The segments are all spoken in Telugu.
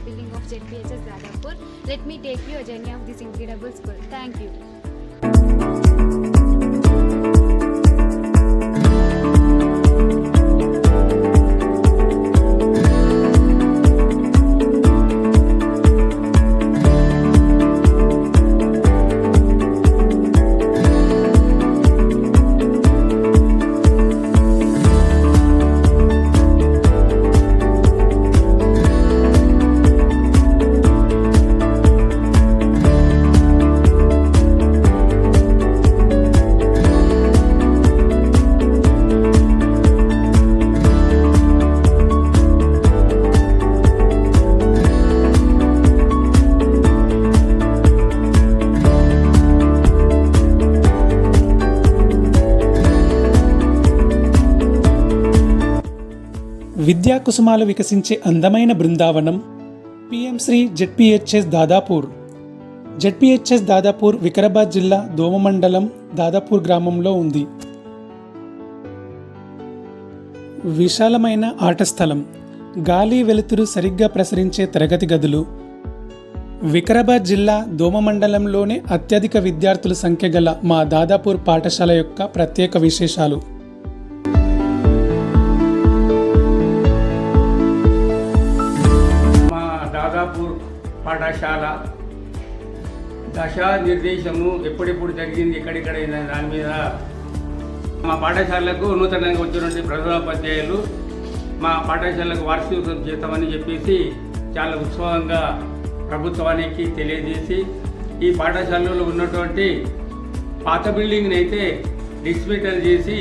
great building of ZPHS Dadapur. Let me take you a journey of this incredible school. Thank you. విద్యా కుసుమాలు వికసించే అందమైన బృందావనం PM Shri ZPHS Dadapur. ZPHS Dadapur Vikarabad జిల్లా దోమ మండలం దాదాపూర్ గ్రామంలో ఉంది. విశాలమైన ఆట స్థలం, గాలి వెలుతురు సరిగ్గా ప్రసరించే తరగతి గదులు, వికారాబాద్ జిల్లా దోమ మండలంలోనే అత్యధిక విద్యార్థుల సంఖ్య గల మా దాదాపూర్ పాఠశాల యొక్క ప్రత్యేక విశేషాలు. దాదాపూర్ పాఠశాల దశా నిర్దేశము ఎప్పుడెప్పుడు జరిగింది, ఎక్కడెక్కడైనా దాని మీద మా పాఠశాలకు నూతనంగా వచ్చినటువంటి ప్రధానోపాధ్యాయులు మా పాఠశాలకు వార్షికోత్సవం చేస్తామని చెప్పేసి చాలా ఉత్సవంగా ప్రభుత్వానికి తెలియజేసి ఈ పాఠశాలలో ఉన్నటువంటి పాత బిల్డింగ్ని అయితే డిస్మెంటల్ చేసి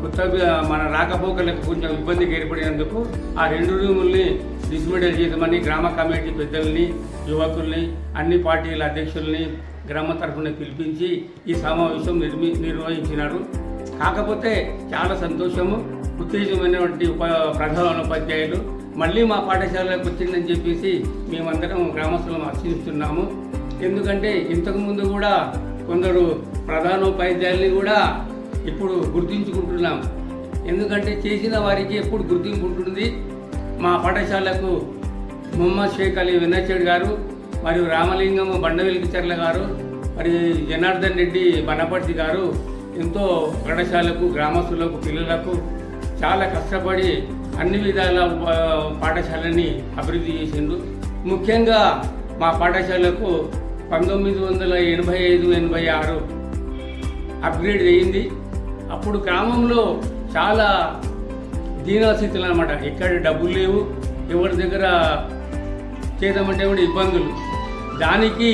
కొత్తగా మన రాకపోకలకు కొంచెం ఇబ్బందికి ఏర్పడినందుకు ఆ 2 రూముల్ని డిస్మెంటల్ చేద్దామని గ్రామ కమిటీ పెద్దల్ని, యువకుల్ని, అన్ని పార్టీల అధ్యక్షుల్ని గ్రామ తరఫున పిలిపించి ఈ సమావేశం నిర్వహించినారు. కాకపోతే చాలా సంతోషము, ఉత్తేజమైనటువంటి ప్రధానోపాధ్యాయులు మళ్ళీ మా పాఠశాలకు వచ్చిందని చెప్పేసి మేమందరం గ్రామస్తులను హర్షిస్తున్నాము. ఎందుకంటే ఇంతకుముందు కూడా కొందరు ప్రధానోపాధ్యాయుల్ని కూడా ఇప్పుడు గుర్తించుకుంటున్నాం. ఎందుకంటే చేసిన వారికి ఎప్పుడు గుర్తింపు ఉంటుంది. మా పాఠశాలకు మొహమ్మద్ షేక్ అలీ వినయచడ్ గారు, మరియు రామలింగం బండవెలికిచర్ల గారు, మరి జనార్దన్ రెడ్డి బనపర్తి గారు ఎంతో పాఠశాలకు, గ్రామస్తులకు, పిల్లలకు చాలా కష్టపడి అన్ని విధాల పాఠశాలని అభివృద్ధి చేసిండ్రు. ముఖ్యంగా మా పాఠశాలకు 1985-86 అప్గ్రేడ్ అయ్యింది. అప్పుడు గ్రామంలో చాలా దీనస్థితులు అనమాట. ఎక్కడ డబ్బులు లేవు, ఎవరి దగ్గర చేద్దామంటే కూడా ఇబ్బందులు. దానికి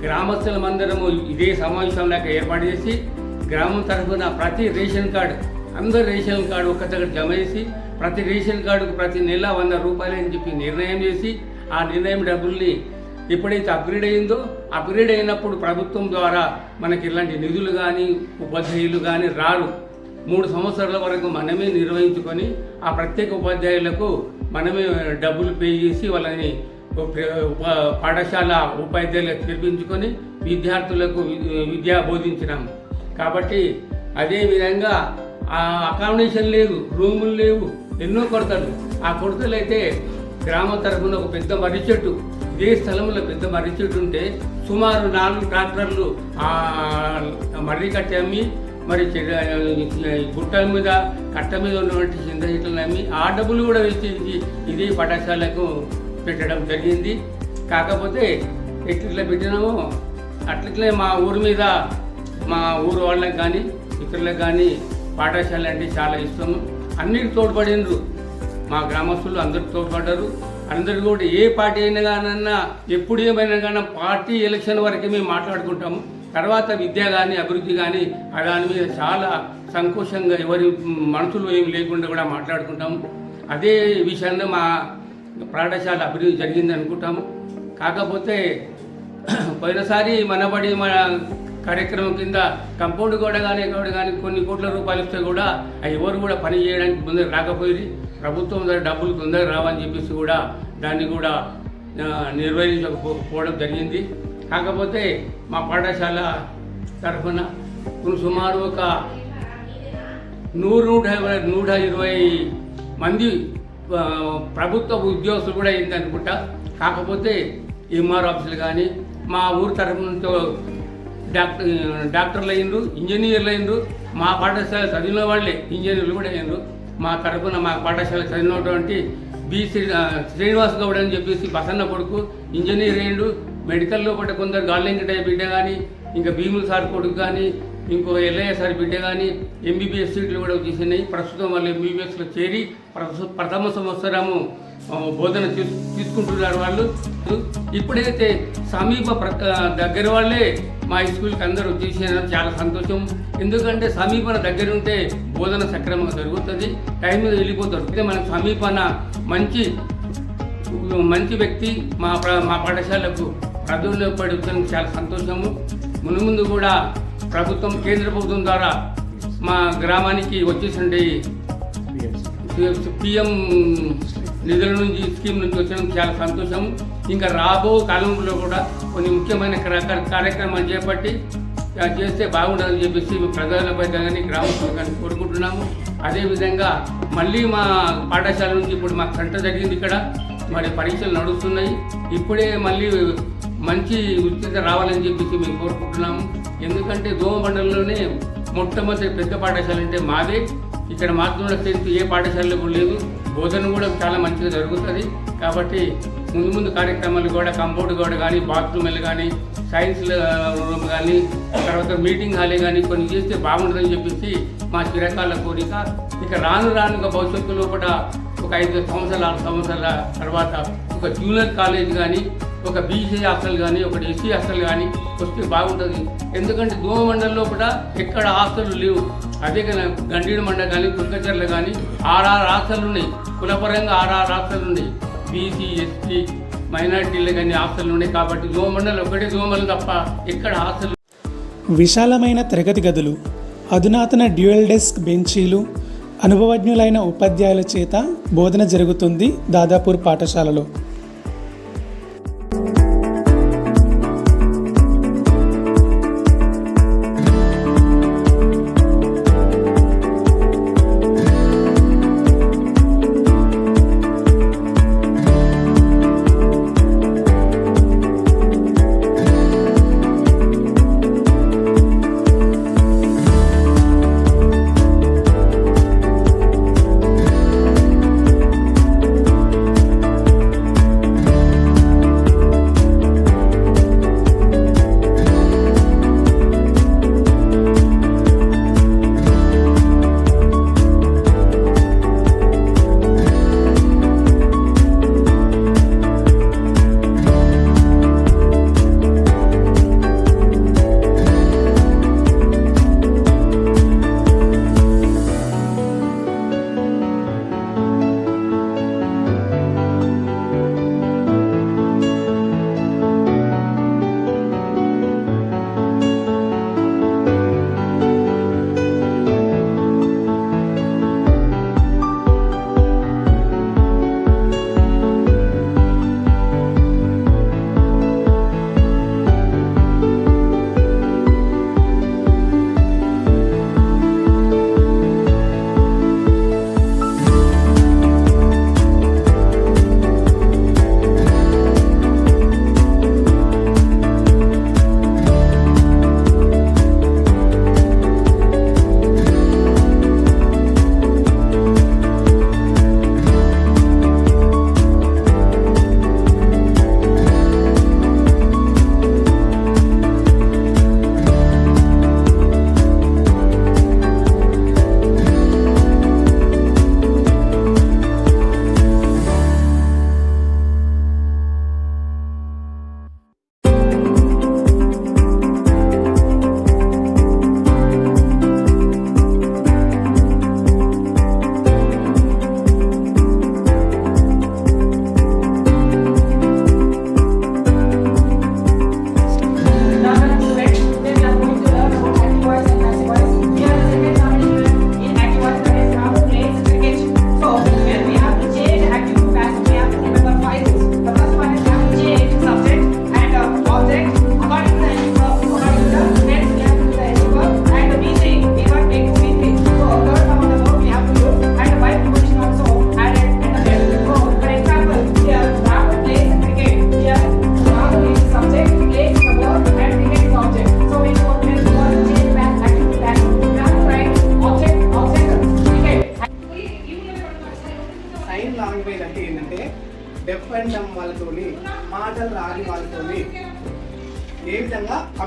గ్రామస్తులమందరము ఇదే సమావేశం లాగా ఏర్పాటు చేసి గ్రామం తరఫున ప్రతి రేషన్ కార్డు, అందరు రేషన్ కార్డు ఒక్క దగ్గర జమ చేసి ప్రతి రేషన్ కార్డుకు ప్రతి నెల 100 రూపాయలు అని చెప్పి నిర్ణయం చేసి ఆ నిర్ణయం డబ్బుల్ని ఎప్పుడైతే అప్గ్రేడ్ అయిందో, అప్గ్రేడ్ అయినప్పుడు ప్రభుత్వం ద్వారా మనకి ఇలాంటి నిధులు కానీ ఉపాధ్యాయులు కానీ రారు. 3 సంవత్సరాల వరకు మనమే నిర్వహించుకొని ఆ ప్రత్యేక ఉపాధ్యాయులకు మనమే డబ్బులు పే చేసి వాళ్ళని పాఠశాల ఉపాధ్యాయులకు పిలిపించుకొని విద్యార్థులకు విద్య బోధించినాం. కాబట్టి అదేవిధంగా ఆ అకామిడేషన్ లేదు, రూములు లేవు, ఎన్నో కొరతలు. ఆ కొరతలు అయితే గ్రామం తరఫున ఒక పెద్ద మర్రి చెట్టు, ఇదే స్థలంలో పెద్ద మర్రి చెట్టు ఉంటే సుమారు 4 ట్రాక్టర్లు మర్రి కట్టి అమ్మి, మరి గుట్టల మీద కట్ట మీద ఉన్నటువంటి చింత చెట్లను అమ్మి ఆ డబ్బులు కూడా వెచ్చించి ఇదే పాఠశాలకు పెట్టడం జరిగింది. కాకపోతే ఎట్లా పెట్టినామో అట్లట్లే మా ఊరి మీద, మా ఊరు వాళ్ళకి కానీ ఇతరులకు కానీ పాఠశాల అంటే చాలా ఇష్టము. అన్నిటికి తోడ్పడినరు, మా గ్రామస్తులు అందరికి తోడ్పడ్డారు. అందరు కూడా ఏ పార్టీ అయినా కానన్నా ఎప్పుడు ఏమైనా కానీ పార్టీ ఎలక్షన్ వరకే మేము మాట్లాడుకుంటాము. తర్వాత విద్య కానీ అభివృద్ధి కానీ దాని మీద చాలా సంకోచంగా ఎవరి మనసులో ఏమి లేకుండా కూడా మాట్లాడుకుంటాము. అదే విషయాన్ని మా పాఠశాల అభివృద్ధి జరిగింది అనుకుంటాము. కాకపోతే పోయినసారి మనబడి మన కార్యక్రమం కింద కంపౌండ్ కూడా కానీ కొన్ని కోట్ల రూపాయలు ఇస్తే కూడా ఎవరు కూడా పని చేయడానికి ముందర రాకపోయి ప్రభుత్వం దగ్గర డబ్బులు తొందరగా రావని చెప్పేసి కూడా దాన్ని కూడా నిర్వహించకపోవడం జరిగింది. కాకపోతే మా పాఠశాల తరఫున సుమారు ఒక 100-120 మంది ప్రభుత్వ ఉద్యోగస్తులు కూడా అయింది అనుకుంటా. కాకపోతే ఎంఆర్ ఆఫీసులు కానీ మా ఊరు తరఫు నుంచి డాక్టర్లు అయ్యిండ్రు, ఇంజనీర్లు అయ్యిండ్రు, మా పాఠశాల చదివిన వాళ్ళే ఇంజనీర్లు కూడా అయ్యిండ్రు. మా తరఫున మా పాఠశాల చదివినటువంటి శ్రీనివాస్ గౌడ్ అని చెప్పేసి బసన్న కొడుకు ఇంజనీర్ అయ్యిండు. మెడికల్లో కూడా కొందరు గాల్లెంకటయ్య బిడ్డ కానీ, ఇంకా భీముల సార్ కొడుకు కానీ, ఇంకో ఎల్ఐఏ సార్ బిడ్డ కానీ ఎంబీబీఎస్ సీట్లు కూడా తీసినాయి. ప్రస్తుతం వాళ్ళు ఎంబీబీఎస్లో చేరి ప్రథమ సంవత్సరము బోధన తీసుకుంటున్నారు వాళ్ళు. ఇప్పుడైతే సమీప దగ్గర వాళ్ళే మా స్కూల్కి అందరూ వచ్చేసినారు. చాలా సంతోషం. ఎందుకంటే సమీపన దగ్గర ఉంటే బోధన సక్రమంగా జరుగుతుంది, టైం మీద వెళ్ళిపోతారు. అయితే మనకు సమీపన మంచి వ్యక్తి మా పాఠశాలకు ప్రజల్లో పడి వచ్చానికి చాలా సంతోషము. ముందు కూడా ప్రభుత్వం, కేంద్ర ప్రభుత్వం ద్వారా మా గ్రామానికి వచ్చేసండి పిఎం నిధుల నుంచి, స్కీమ్ నుంచి వచ్చడం చాలా సంతోషం. ఇంకా రాబో కాలంలో కూడా కొన్ని ముఖ్యమైన కార్యక్రమాలు చేపట్టి చేస్తే బాగుంటుందని చెప్పేసి ప్రజలపై కానీ గ్రామస్తులు కానీ కోరుకుంటున్నాము. అదేవిధంగా మళ్ళీ మా పాఠశాల నుంచి ఇప్పుడు మా సెంటర్ జరిగింది ఇక్కడ, మరి పరీక్షలు నడుస్తున్నాయి. ఇప్పుడే మళ్ళీ మంచి ఉచిత రావాలని చెప్పేసి మేము కోరుకుంటున్నాము. ఎందుకంటే దోమ మండలంలోనే మొట్టమొదటి పెద్ద పాఠశాల అంటే మాదే. ఇక్కడ మాత్రం స్ట్రెంత్ ఏ పాఠశాలలో కూడా లేదు. బోధన కూడా చాలా మంచిగా జరుగుతుంది. కాబట్టి ముందు కార్యక్రమాలు కూడా కంపౌండ్ కూడా కానీ, బాత్రూమ్లు కానీ, సైన్స్ రూమ్ కానీ, తర్వాత మీటింగ్ హాలే కానీ కొన్ని చేస్తే బాగుంటుందని చెప్పేసి మా చిరకాల కోరిక. ఇక రానుగా భవిష్యత్తులో కూడా ఒక 5 సంవత్సరాల 6 సంవత్సరాల తర్వాత ఒక జూనియర్ కాలేజ్ కానీ, ఒక బీసీ హాస్టల్ కానీ, ఒక ఎస్సీ హాస్టల్ కానీ వస్తే బాగుంటుంది. ఎందుకంటే దోమ మండలంలో కూడా ఎక్కడ హాస్టల్ లేవు. అదే కానీ గండీడు మండలం కానీ, కుల్కచర్లు కానీ 6 హాస్టల్ ఉన్నాయి. కులపరంగా 6 హాస్టల్ ఉన్నాయి. బీసీ, ఎస్టీ, మైనార్టీలు కానీ హాస్టల్ ఉన్నాయి. కాబట్టి దోమ మండలం ఒకటే దోమలు తప్ప ఎక్కడ హాస్టల్. విశాలమైన తరగతి గదులు, అధునాతన డ్యూయల్ డెస్క్ బెంచీలు, అనుభవజ్ఞులైన ఉపాధ్యాయుల చేత బోధన జరుగుతుంది దాదాపూర్ పాఠశాలలో.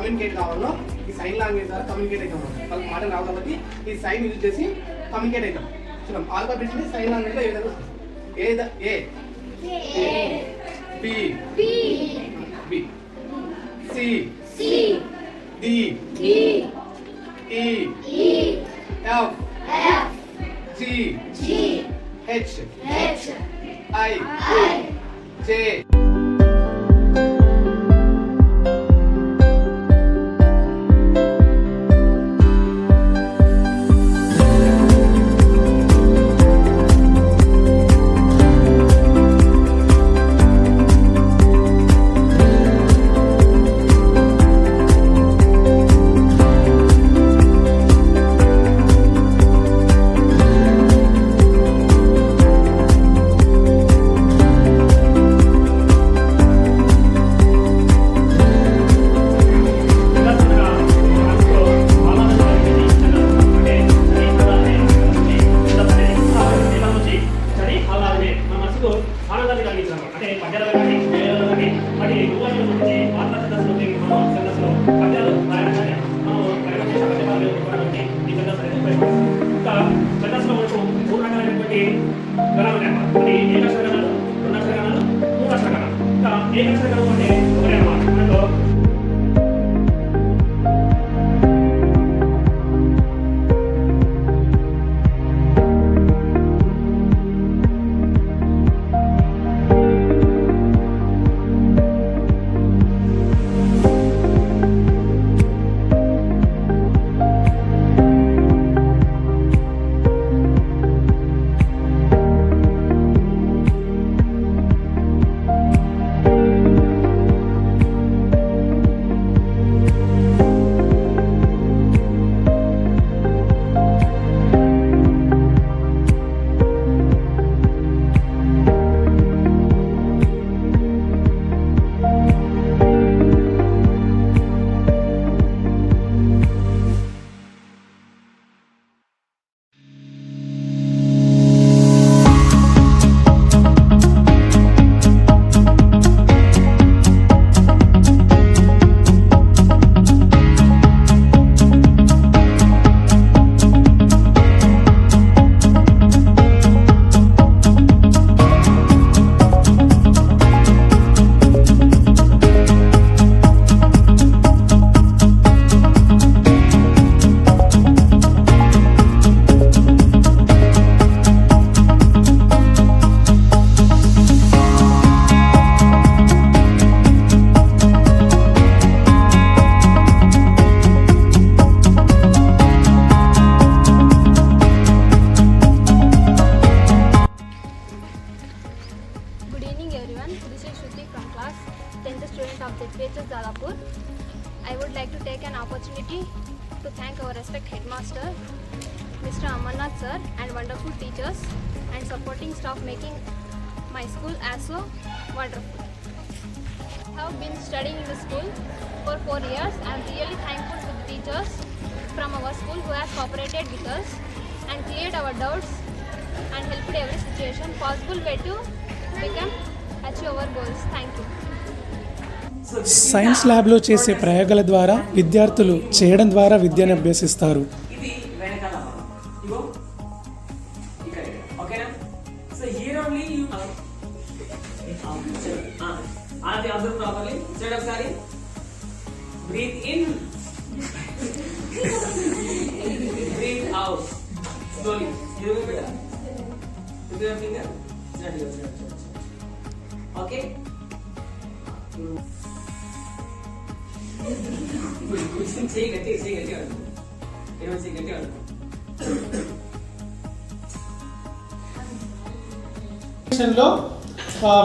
కమ్యూనికేట్ కావాలో ఈ సైన్ లాంగ్వేజ్ ద్వారా కమ్యూనికేట్ అవుతాం. వాళ్ళకి మాట రావు కాబట్టి ఈ సైన్ యూజ్ చేసి కమ్యూనికేట్ అవుతాం. చూద్దాం ఆల్ఫాబెట్స్ ని సైన్ లాంగ్వేజ్ లో ఏ విధంగా A B B C D E F G H I J. I would like to take an opportunity to thank our respected headmaster, Mr. Amarnath sir, and wonderful teachers and supporting staff making my school as so wonderful. I have been studying in the school for 4 years. I am really thankful to the teachers from our school who have cooperated with us and cleared our doubts and helped every situation possible way to achieve our goals. Thank you. Science ల్యాబ్లో చేసే ప్రయోగాల ద్వారా విద్యార్థులు చేయడం ద్వారా విద్యను అభ్యసిస్తారు. ఇది వెనకాల ఇగో ఇక్కడ ఓకేనా. So here only you all the observe properly. చూడండి ఒకసారి. Breathe in, breathe out slowly. You will better with your finger. చూడండి ఓకే. చేయి గట్టి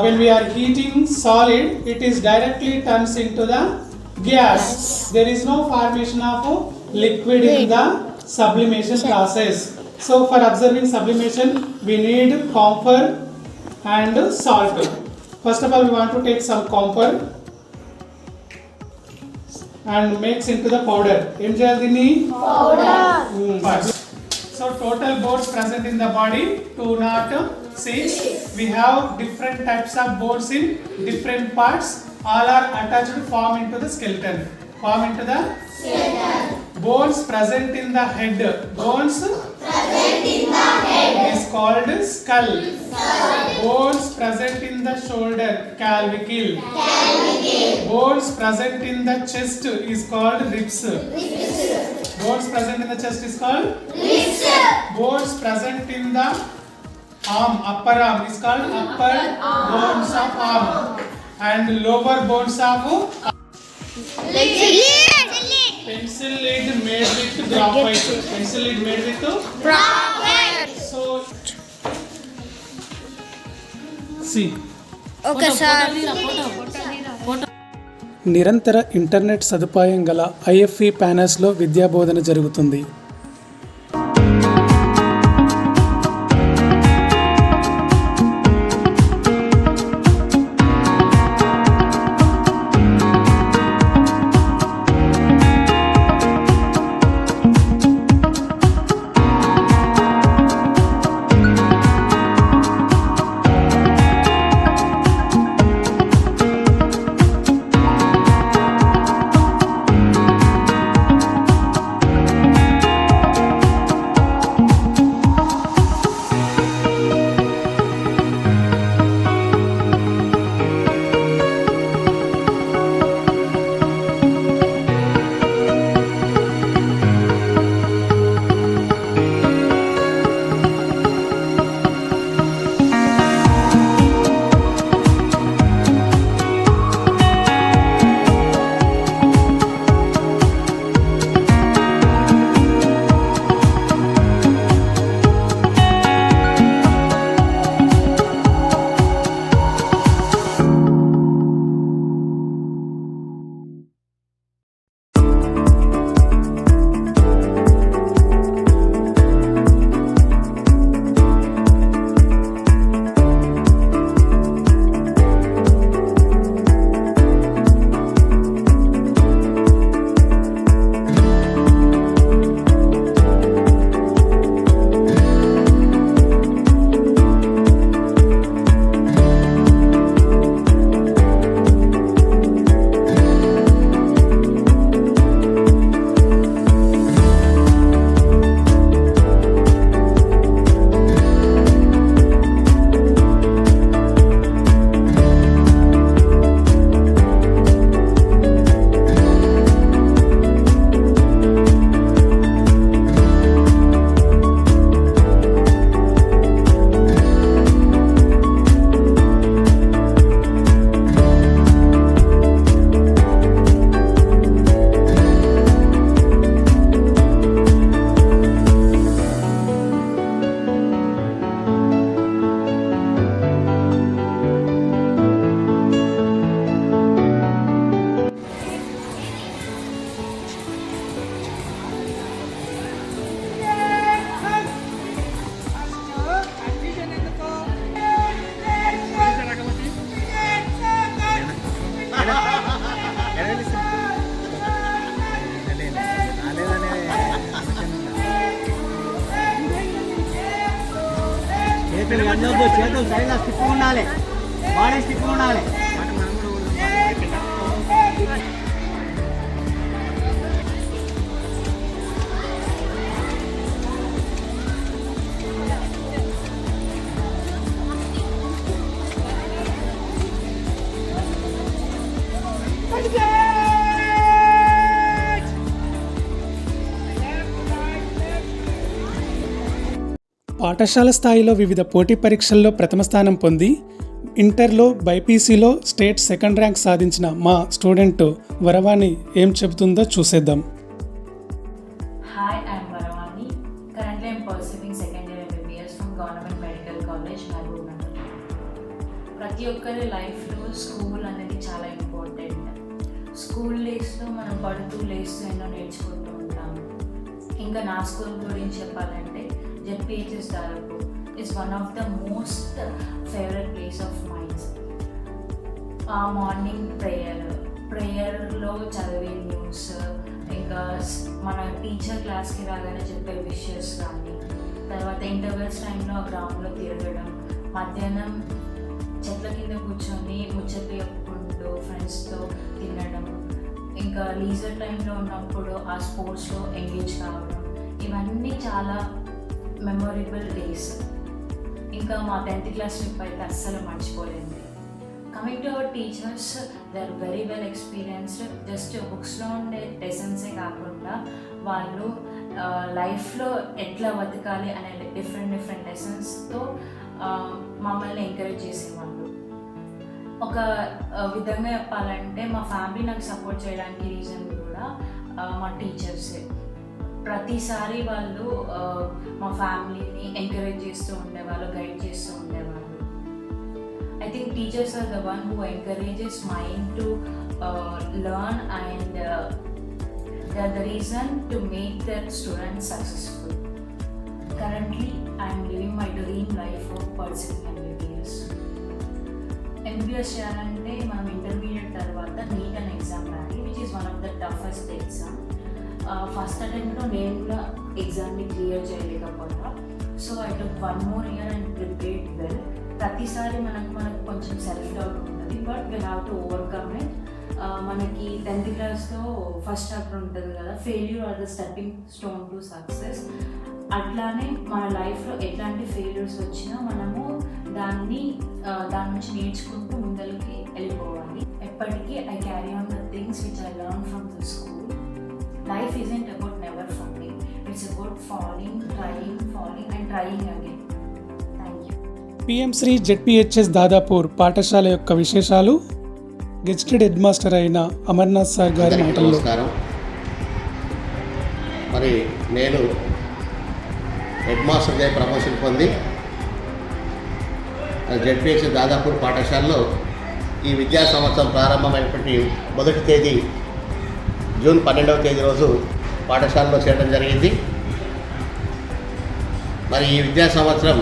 when we are heating solid, it is directly turns into the gas. There is no formation of liquid in the sublimation process. So for observing sublimation, we need camphor and salt. First of all, we want to take some camphor and mix into the powder. Powder. So total bones present in the body 206. We have different types of bones in different parts. All are attached to form into the skeleton. palm into the bones present in the head. Bones present in the head is called skull. Bones present in the shoulder, clavicle. Bones present in the chest is called ribs. Bones present in the chest is called ribs. Bones present in the arm, upper arm is called upper bones of arm. And lower bones of pencil lead made with graphite. Pencil lead made with graphite. So see. నిరంతర ఇంటర్నెట్ సదుపాయం గల ఐఎఫ్ఈ ప్యానెల్స్లో విద్యాబోధన జరుగుతుంది. చేతులు సరిగా స్టిప్ ఉండాలి, బాడీ స్టిప్ ఉండాలి. పాఠశాల స్థాయిలో వివిధ పోటీ పరీక్షల్లో ప్రథమ స్థానం పొంది ఇంటర్లో బైపీసీలో స్టేట్ సెకండ్ ర్యాంక్ సాధించిన మా స్టూడెంట్ వరవాణి ఏం చెబుతుందో చూసేద్దాం. Hi, I am Varavani. Currently, I am pursuing second year MBBS from Government Medical College, Mahbubnagar. ప్రతి ఒక్కరి లైఫ్లో స్కూల్ అనేది చాలా ఇంపార్టెంట్. స్కూల్ డేస్లో మనం పడుతూ లేస్తూ ఎన్నో నేర్చుకుంటూ ఉంటాము. ఇంకా నా స్కూల్ గురించి చెప్పాలంటే జెడ్పిహెచ్ఎస్ దాదాపు is one of the most favorite place of mine. ఆ మార్నింగ్ ప్రేయర్లో చదివే న్యూస్, ఇంకా మన టీచర్ క్లాస్కి రాగానే చెప్పే విషెస్ కానీ, తర్వాత ఇంటర్వెల్స్ టైంలో గ్రౌండ్లో తిరగడం, మధ్యాహ్నం చెట్ల కింద కూర్చొని ముచ్చట్లు చెప్పుకుంటూ ఫ్రెండ్స్తో తినడం, ఇంకా లీజర్ టైంలో ఉన్నప్పుడు ఆ స్పోర్ట్స్లో ఎంగేజ్ కావడం, ఇవన్నీ చాలా మెమొరబుల్ డేస్. ఇంకా మా 10th క్లాస్ ట్రిప్ అయితే అస్సలు మర్చిపోలేదు. Coming to our teachers, they are very well experienced. Just బుక్స్లో ఉండే లెసన్సే కాకుండా వాళ్ళు లైఫ్లో ఎట్లా బతకాలి అనే డిఫరెంట్ లెసన్స్తో మమ్మల్ని ఎంకరేజ్ చేసేవాళ్ళు. ఒక విధంగా చెప్పాలంటే మా ఫ్యామిలీ నాకు సపోర్ట్ చేయడానికి రీజన్ కూడా మా టీచర్సే. ప్రతిసారి వాళ్ళు మా ఫ్యామిలీని ఎంకరేజ్ చేస్తూ ఉండేవాళ్ళు, గైడ్ చేస్తూ ఉండేవాళ్ళు. I think teachers are the one who encourages mind to learn and they are the reason to make their students successful. Currently, I am living my dream life of pursuing MBBS. MBBS చేయాలంటే మనం ఇంటర్మీడియట్ తర్వాత నీట్ అండ్ ఎగ్జామ్ రాయాలి, which is one of the toughest exam. First అటెంప్ట్లో నేను కూడా ఎగ్జామ్ని క్లియర్ చేయలేకపోతా. So I took 1 more year and prepared well. ప్రతిసారి మనకు కొంచెం సెల్ఫ్ డౌట్ ఉంటుంది, but we have to overcome it. మనకి 10th క్లాస్లో ఫస్ట్ చాప్టర్ ఉంటుంది కదా, failure are the stepping stone to success. అట్లానే మన లైఫ్లో ఎట్లాంటి ఫెయిల్యూర్స్ వచ్చినా మనము దాని నుంచి నేర్చుకుంటూ ముందరికి వెళ్ళిపోవాలి. ఎప్పటికీ I carry on the things which I learn from the school. Life isn't about never falling, it's about falling and trying again. PM Shri ZPHS Dadapur పాఠశాల యొక్క విశేషాలు గెజిటెడ్ హెడ్ మాస్టర్ అయిన అమర్నాథ్ సార్ గారి మాటల్లో. నమస్కారం. మరి నేను హెడ్ మాస్టర్గా ప్రమోషన్ పొంది జెడ్పిహెచ్ఎస్ దాదాపూర్ పాఠశాలలో ఈ విద్యా సంవత్సరం ప్రారంభమైనటువంటి మొదటి తేదీ జూన్ 12వ తేదీ రోజు పాఠశాలలో చేరడం జరిగింది. మరి ఈ విద్యా సంవత్సరం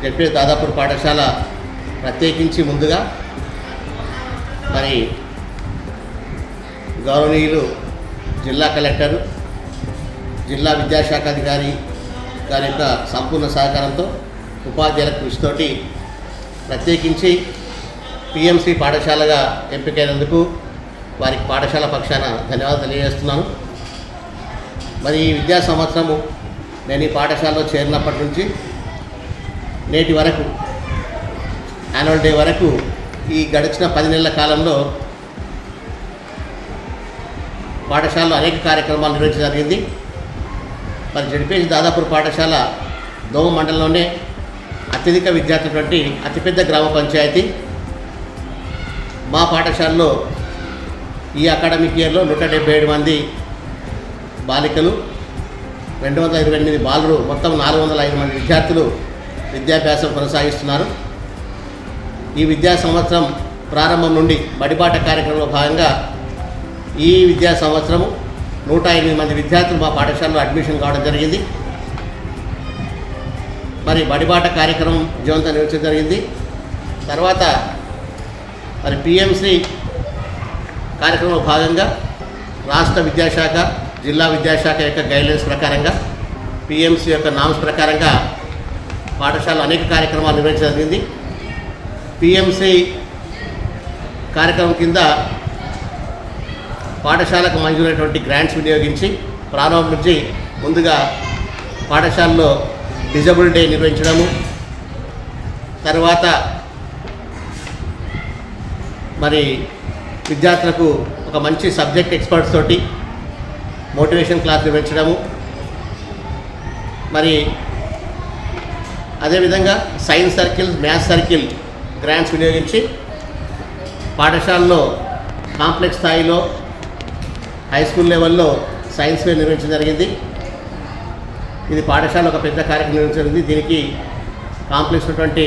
జెడ్పిహెచ్ దాదాపూర్ పాఠశాల ప్రత్యేకించి ముందుగా మరి గౌరవనీయులు జిల్లా కలెక్టర్, జిల్లా విద్యాశాఖ అధికారి గారి యొక్క సంపూర్ణ సహకారంతో ఉపాధ్యాయుల కృషితోటి ప్రత్యేకించి పిఎంసి పాఠశాలగా ఎంపికైనందుకు వారికి పాఠశాల పక్షాన ధన్యవాదాలు తెలియజేస్తున్నాను. మరి ఈ విద్యా సంవత్సరము నేను ఈ పాఠశాలలో చేరినప్పటి నుంచి నేటి వరకు యాన్యువల్ డే వరకు ఈ గడిచిన 10 నెలల కాలంలో పాఠశాలలో అనేక కార్యక్రమాలు నిర్వహించడం జరిగింది. మరి జెడ్పిహెచ్ దాదాపూర్ పాఠశాల దోమ మండలంలోనే అత్యధిక విద్యార్థులటువంటి అతిపెద్ద గ్రామ పంచాయతీ. మా పాఠశాలలో ఈ అకాడమిక్ ఇయర్లో 177 మంది బాలికలు, 228 బాలురు, మొత్తం 405 మంది విద్యార్థులు విద్యాభ్యాసం కొనసాగిస్తున్నారు. ఈ విద్యా సంవత్సరం ప్రారంభం నుండి బడిబాట కార్యక్రమంలో భాగంగా ఈ విద్యా సంవత్సరము 108 మంది విద్యార్థులు మా పాఠశాలలో అడ్మిషన్ కావడం జరిగింది. మరి బడిబాట కార్యక్రమం విజయవంతంగా నిర్వహించడం జరిగింది. తర్వాత మరి పిఎంసి కార్యక్రమంలో భాగంగా రాష్ట్ర విద్యాశాఖ, జిల్లా విద్యాశాఖ యొక్క గైడ్లైన్స్ ప్రకారంగా పిఎంసి యొక్క నామ్స్ ప్రకారంగా పాఠశాలలో అనేక కార్యక్రమాలు నిర్వహించడం జరిగింది. పిఎంసి కార్యక్రమం కింద పాఠశాలకు మంజూరైనటువంటి గ్రాంట్స్ వినియోగించి ప్రారంభం నుంచి ముందుగా పాఠశాలలో డిజబుల్ డే నిర్వహించడము, తర్వాత మరి విద్యార్థులకు ఒక మంచి సబ్జెక్ట్ ఎక్స్పర్ట్స్ తోటి మోటివేషన్ క్లాస్ నిర్వహించడము, మరి అదేవిధంగా science circle, maths circle grants వినియోగించి పాఠశాలలో కాంప్లెక్స్ స్థాయిలో హై స్కూల్ లెవెల్లో సైన్స్ ఫేర్ నిర్వహించడం జరిగింది. ఇది పాఠశాల ఒక పెద్ద కార్యక్రమం నిర్వహించింది. దీనికి కాంప్లెక్స్ ఉన్నటువంటి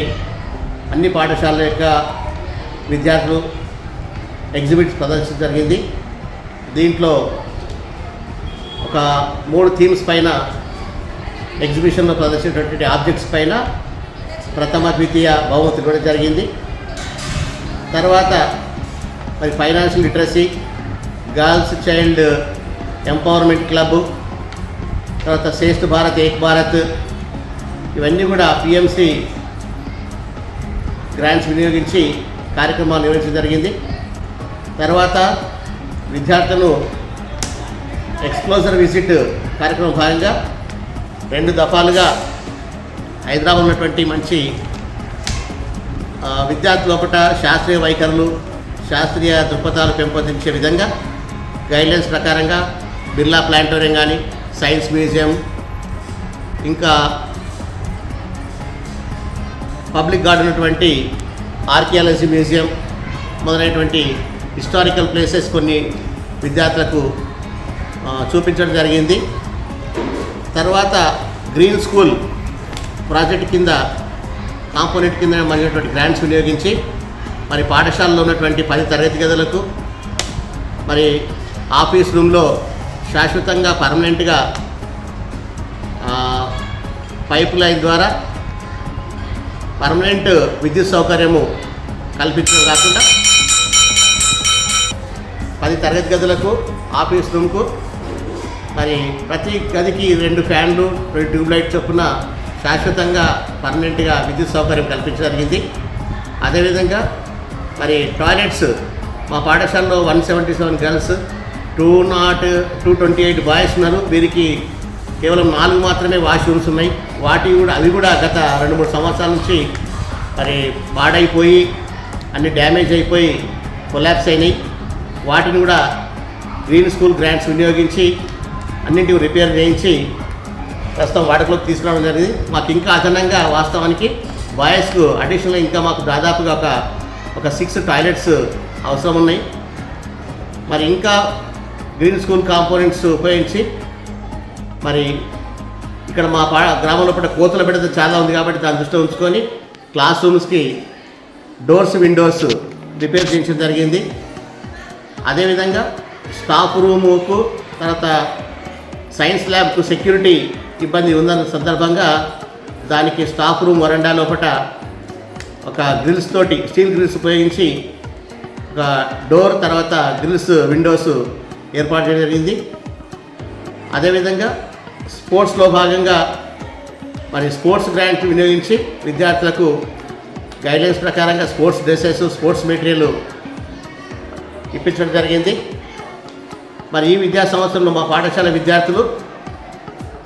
అన్ని పాఠశాలల యొక్క విద్యార్థులు ఎగ్జిబిట్స్ ప్రదర్శించడం జరిగింది. దీంట్లో ఒక 3 థీమ్స్ పైన ఎగ్జిబిషన్లో ప్రదర్శించినటువంటి ఆబ్జెక్ట్స్ పైన ప్రథమ, ద్వితీయ బహుమతులు ఇవ్వడం జరిగింది. తర్వాత మరి financial literacy, girls child empowerment club, తర్వాత శ్రేష్ఠ భారత్, ఏక్ భారత్, ఇవన్నీ కూడా పిఎంసి గ్రాంట్స్ వినియోగించి కార్యక్రమాలు నిర్వహించడం జరిగింది. తర్వాత విద్యార్థులను ఎక్స్ప్లోజర్ విజిట్ కార్యక్రమం భాగంగా 2 దఫాలుగా హైదరాబాద్ ఉన్నటువంటి మంచి విద్యార్థుల లోపల శాస్త్రీయ వైఖరులు, శాస్త్రీయ దృక్పథాలు పెంపొందించే విధంగా గైడ్లైన్స్ ప్రకారంగా బిర్లా ప్లానిటోరియం కానీ, సైన్స్ మ్యూజియం, ఇంకా పబ్లిక్ గార్డెన్ ఉన్నటువంటి ఆర్కియాలజీ మ్యూజియం మొదలైనటువంటి హిస్టారికల్ ప్లేసెస్ కొన్ని విద్యార్థులకు చూపించడం జరిగింది. తర్వాత గ్రీన్ స్కూల్ ప్రాజెక్ట్ కింద కాంపోనెంట్ కింద మళ్ళినటువంటి గ్రాంట్స్ వినియోగించి మరి పాఠశాలలో ఉన్నటువంటి 10 తరగతి గదులకు మరి ఆఫీస్ రూమ్లో శాశ్వతంగా పర్మనెంట్గా పైప్ లైన్ ద్వారా పర్మనెంట్ విద్యుత్ సౌకర్యము కల్పించడం కాకుండా 10 తరగతి గదులకు ఆఫీస్ రూమ్కు మరి ప్రతి గదికి 2 ఫ్యాన్లు, 2 ట్యూబ్లైట్ చొప్పున శాశ్వతంగా పర్మనెంట్గా విద్యుత్ సౌకర్యం కల్పించడం జరిగింది. అదేవిధంగా మరి టాయిలెట్స్ మా పాఠశాలలో 177 గర్ల్స్, 228 బాయ్స్ ఉన్నారు. వీరికి కేవలం 4 మాత్రమే వాష్రూమ్స్ ఉన్నాయి. అవి కూడా గత 2-3 సంవత్సరాల నుంచి మరి పాడైపోయి అన్ని డ్యామేజ్ అయిపోయి కొలాప్స్ అయినాయి. వాటిని కూడా గ్రీన్ స్కూల్ గ్రాంట్స్ వినియోగించి అన్నింటికి రిపేర్ చేయించి ప్రస్తుతం వాడుకలోకి తీసుకురావడం జరిగింది. మాకు ఇంకా అదనంగా వాస్తవానికి బాయ్స్కు అడిషనల్గా ఇంకా మాకు దాదాపుగా ఒక 6 టాయిలెట్స్ అవసరం ఉన్నాయి. మరి ఇంకా గ్రీన్ స్కూల్ కాంపోనెంట్స్ ఉపయోగించి మరి ఇక్కడ మా గ్రామంలో పట్ల కోతుల బిడ్డ చాలా ఉంది కాబట్టి దాన్ని దృష్టిలో ఉంచుకొని క్లాస్ రూమ్స్కి డోర్స్, విండోస్ రిపేర్ చేయించడం జరిగింది. అదేవిధంగా స్టాఫ్ రూముకు తర్వాత సైన్స్ ల్యాబ్కు సెక్యూరిటీ ఇబ్బంది ఉందన్న సందర్భంగా దానికి స్టాఫ్ రూమ్ వరండా లోపల ఒక గ్రిల్స్ తోటి, స్టీల్ గ్రిల్స్ ఉపయోగించి ఒక డోర్ తర్వాత గ్రిల్స్, విండోస్ ఏర్పాటు చేయడం జరిగింది. అదేవిధంగా స్పోర్ట్స్లో భాగంగా మరి స్పోర్ట్స్ గ్రాంట్ వినియోగించి విద్యార్థులకు గైడ్లైన్స్ ప్రకారంగా స్పోర్ట్స్ డ్రెస్సెస్, స్పోర్ట్స్ మెటీరియల్ ఇప్పించడం జరిగింది. మరి ఈ విద్యా సంవత్సరంలో మా పాఠశాల విద్యార్థులు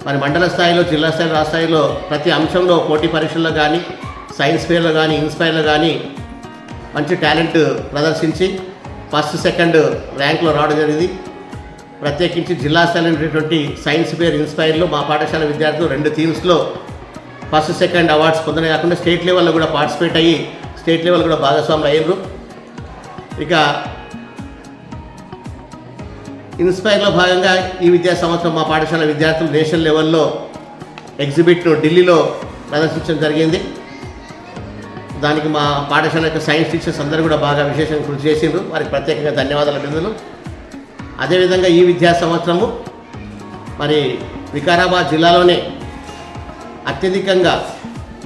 మరి మండల స్థాయిలో, జిల్లా స్థాయిలో, రాష్ట్ర స్థాయిలో ప్రతి అంశంలో పోటీ పరీక్షల్లో కానీ, సైన్స్ ఫేర్లో కానీ, ఇన్స్పైర్లో కానీ మంచి టాలెంట్ ప్రదర్శించి 1st, 2nd ర్యాంకులో రావడం జరిగింది. ప్రత్యేకించి జిల్లా స్థాయిలో ఉండేటువంటి సైన్స్ ఫేర్, ఇన్స్పైర్లో మా పాఠశాల విద్యార్థులు 2 థీమ్స్లో 1st, 2nd అవార్డ్స్ పొందడమే కాకుండా స్టేట్ లెవెల్లో కూడా పార్టిసిపేట్ అయ్యి స్టేట్ లెవెల్ కూడా భాగస్వాములు అయ్యారు. ఇక ఇన్స్పైర్లో భాగంగా ఈ విద్యా సంవత్సరం మా పాఠశాల విద్యార్థులు నేషనల్ లెవెల్లో ఎగ్జిబిట్ను ఢిల్లీలో ప్రదర్శించడం జరిగింది. దానికి మా పాఠశాల యొక్క సైన్స్ టీచర్స్ అందరూ కూడా బాగా విశేషంగా కృషి చేసిండ్రు. వారికి ప్రత్యేకంగా ధన్యవాదాలు బిందులు. అదేవిధంగా ఈ విద్యా సంవత్సరము మరి వికారాబాద్ జిల్లాలోనే అత్యధికంగా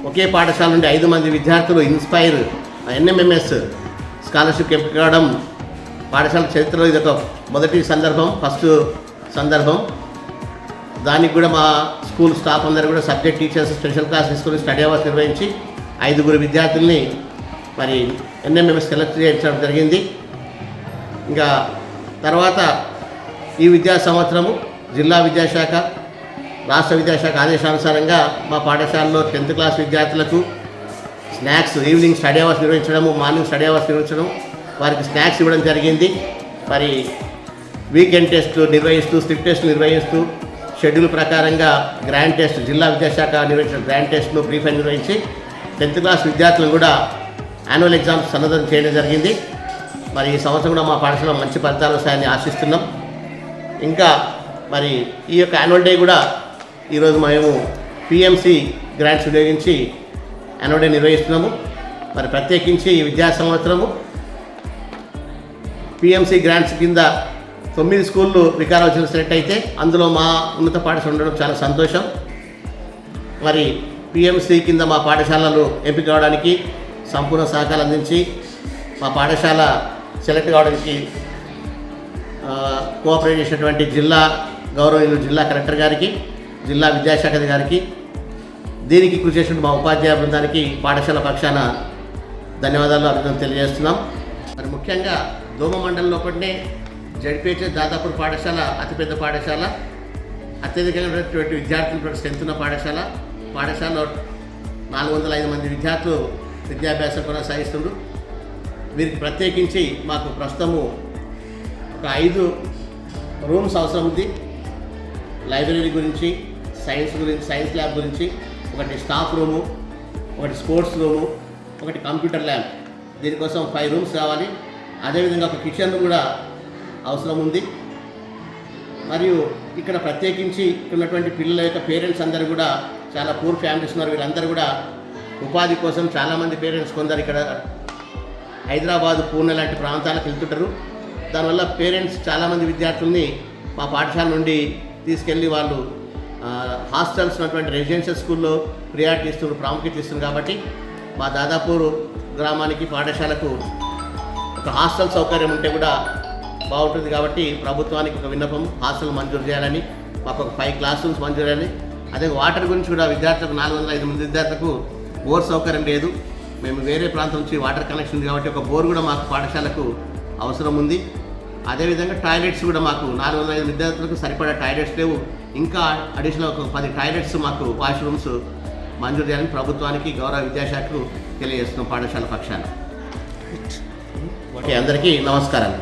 ఒకే పాఠశాల నుండి 5 మంది విద్యార్థులు ఇన్స్పైర్ NMMS స్కాలర్షిప్ ఎంపిక కావడం పాఠశాల చరిత్రలో ఇదొక మొదటి సందర్భం, ఫస్ట్ సందర్భం. దానికి కూడా మా స్కూల్ స్టాఫ్ అందరూ కూడా సబ్జెక్ట్ టీచర్స్ స్పెషల్ క్లాస్ తీసుకొని స్టడీ అవర్స్ నిర్వహించి 5 విద్యార్థుల్ని మరి NMMS సెలెక్ట్ చేయించడం జరిగింది. ఇంకా తర్వాత ఈ విద్యా సంవత్సరము జిల్లా విద్యాశాఖ, రాష్ట్ర విద్యాశాఖ ఆదేశానుసారంగా మా పాఠశాలలో 10th క్లాస్ విద్యార్థులకు స్నాక్స్, ఈవినింగ్ స్టడీ అవర్స్ నిర్వహించడము, మార్నింగ్ స్టడీ అవర్స్ నిర్వహించడం, వారికి స్నాక్స్ ఇవ్వడం జరిగింది. మరి వీకెండ్ టెస్టులు నిర్వహిస్తూ, స్లిప్ టెస్టులు నిర్వహిస్తూ, షెడ్యూల్ ప్రకారంగా గ్రాండ్ టెస్ట్, జిల్లా విద్యాశాఖ నిర్వహించిన గ్రాండ్ టెస్ట్ను ప్రీఫైన్ నిర్వహించి 10th క్లాస్ విద్యార్థులను కూడా యాన్యువల్ ఎగ్జామ్స్ సన్నద్ధం చేయడం జరిగింది. మరి ఈ సంవత్సరం కూడా మా పాఠశాల మంచి ఫలితాలు వస్తాయని ఆశిస్తున్నాం. ఇంకా మరి ఈ యొక్క యాన్యువల్ డే కూడా ఈరోజు మేము PMC గ్రాంట్స్ వినియోగించి యాన్యువల్ డే నిర్వహిస్తున్నాము. మరి ప్రత్యేకించి ఈ విద్యా సంవత్సరము PMC గ్రాంట్స్ కింద 9 స్కూళ్ళు వికారాబాద్ జిల్లా సెలెక్ట్ అయితే అందులో మా ఉన్నత పాఠశాల ఉండడం చాలా సంతోషం. మరి PMC కింద మా పాఠశాలలు ఎంపిక కావడానికి సంపూర్ణ సహకారం అందించి మా పాఠశాల సెలెక్ట్ కావడానికి కోఆపరేట్ చేసినటువంటి జిల్లా గౌరవనీయులు జిల్లా కలెక్టర్ గారికి, జిల్లా విద్యాశాఖ గారికి, దీనికి కృషి చేసిన మా ఉపాధ్యాయ బృందానికి పాఠశాల పక్షాన ధన్యవాదాలు, అభినందనలు తెలియజేస్తున్నాం. మరి ముఖ్యంగా దోమ మండలంలో ఒకటే జడ్పీహెచ్ఎస్ దాదాపూర్ పాఠశాల అతిపెద్ద పాఠశాల, అత్యధికమైనటువంటి విద్యార్థులు స్ట్రెంత్ ఉన్న పాఠశాలలో 405 మంది విద్యార్థులు విద్యాభ్యాసం కొనసాగిస్తున్నారు. వీరికి ప్రత్యేకించి మాకు ప్రస్తుతము ఒక 5 రూమ్స్ అవసరం ఉంది. లైబ్రరీ గురించి, సైన్స్ ల్యాబ్ గురించి, ఒకటి స్టాఫ్ రూము, ఒకటి స్పోర్ట్స్ రూము, ఒకటి కంప్యూటర్ ల్యాబ్. దీనికోసం 5 రూమ్స్ కావాలి. అదేవిధంగా ఒక కిచెన్ కూడా అవసరం ఉంది. మరియు ఇక్కడ ప్రత్యేకించి ఉన్నటువంటి పిల్లల యొక్క పేరెంట్స్ అందరూ కూడా చాలా పూర్ ఫ్యామిలీస్ ఉన్నారు. వీళ్ళందరూ కూడా ఉపాధి కోసం చాలామంది పేరెంట్స్ కొందరు ఇక్కడ హైదరాబాదు, పూణె లాంటి ప్రాంతాలకు వెళ్తుంటారు. దానివల్ల పేరెంట్స్ చాలామంది విద్యార్థుల్ని మా పాఠశాల నుండి తీసుకెళ్ళి వాళ్ళు హాస్టల్స్ ఉన్నటువంటి రెసిడెన్షియల్ స్కూల్లో ప్రియారిటీ ఇస్తున్నారు, ప్రాముఖ్యత ఇస్తున్నారు. కాబట్టి మా దాదాపూర్ గ్రామానికి పాఠశాలకు ఒక హాస్టల్ సౌకర్యం ఉంటే కూడా బాగుంటుంది. కాబట్టి ప్రభుత్వానికి ఒక విన్నపం, హాస్టల్ మంజూరు చేయాలని, మాకు ఒక 5 క్లాస్ రూమ్స్ మంజూరు చేయాలని. అదే వాటర్ గురించి కూడా విద్యార్థులకు 405 మంది విద్యార్థులకు బోర్ సౌకర్యం లేదు. మేము వేరే ప్రాంతం నుంచి వాటర్ కనెక్షన్ ఉంది కాబట్టి ఒక బోర్ కూడా మాకు పాఠశాలకు అవసరం ఉంది. అదేవిధంగా టాయిలెట్స్ కూడా మాకు 405 విద్యార్థులకు సరిపడా టాయిలెట్స్ లేవు. ఇంకా అడిషనల్ ఒక 10 టాయిలెట్స్ మాకు వాష్రూమ్స్ మంజూరు చేయాలని ప్రభుత్వానికి గౌరవ విద్యాశాఖకు తెలియజేస్తున్నాం పాఠశాల పక్షాన. ఓకే, అందరికీ నమస్కారాలు.